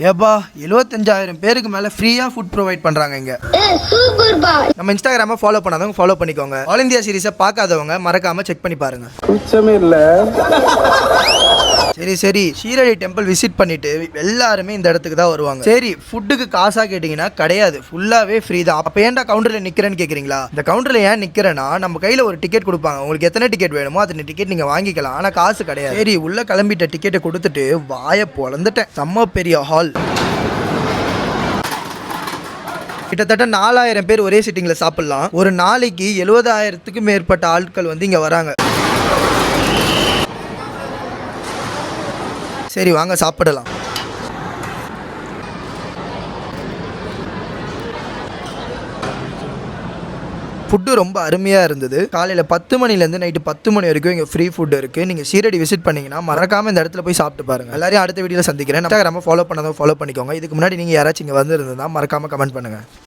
ஏப்பா 75,000 பேருக்கு மேல ஃப்ரீயா ஃபுட் ப்ரொவைட் பண்றாங்க இங்க. நம்ம இன்ஸ்டாகிராம ஃபாலோ பண்ணாதவங்க ஃபாலோ பண்ணிக்கோங்க. ஆல் இந்தியா சீரிஸை பார்க்காதவங்க மறக்காம செக் பண்ணி பாருங்க. குச்சமே இல்ல. சரி ஷீரடி டெம்பிள் விசிட் பண்ணிட்டு எல்லாருமே இந்த இடத்துக்கு தான் வருவாங்க. சரி ஃபுட்டுக்கு காசா கேட்டீங்கன்னா கிடையாது, ஃபுல்லாவே ஃப்ரீ தான். அப்ப ஏன்டா கவுண்டர்ல நிக்கிறேன்னு கேக்குறீங்களா? இந்த கவுண்டர்ல ஏன் நிக்கிறேன்னா நம்ம கையில ஒரு டிக்கெட் கொடுப்பாங்க. உங்களுக்கு எத்தனை டிக்கெட் வேணுமோ அத்தனை டிக்கெட் நீங்க வாங்கிக்கலாம். ஆனா காசு கிடையாது. சரி உள்ள கிளம்பிட்ட டிக்கெட்டை கொடுத்துட்டு வாயை பொளந்துட்டேன். செம்ம பெரிய ஹால், கிட்டத்தட்ட 4000 பேர் ஒரே சிட்டிங்ல சாப்பிடலாம். ஒரு நாளைக்கு 70,000க்கு மேற்பட்ட ஆட்கள் வந்து இங்க வராங்க. சரி வாங்க சாப்பிடலாம். ஃபுட்டு ரொம்ப அருமையாக இருந்தது. காலையில் 10 மணிலேருந்து நைட்டு 10 மணி வரைக்கும் இங்கே ஃப்ரீ ஃபுட் இருக்குது. நீங்கள் ஷீரடி விசிட் பண்ணிங்கன்னா மறக்காமல் இந்த இடத்துல போய் சாப்பிட்டு பாருங்கள். எல்லாரையும் அடுத்த வீடியோவில் சந்திக்கிறேன். இன்ஸ்டாகிராம ஃபாலோ பண்ணாதவங்க ஃபாலோ பண்ணிக்கோங்க. இதுக்கு முன்னாடி நீங்கள் யாராச்சும் இங்கே வந்திருந்தா மறக்காமல் கமெண்ட் பண்ணுங்கள்.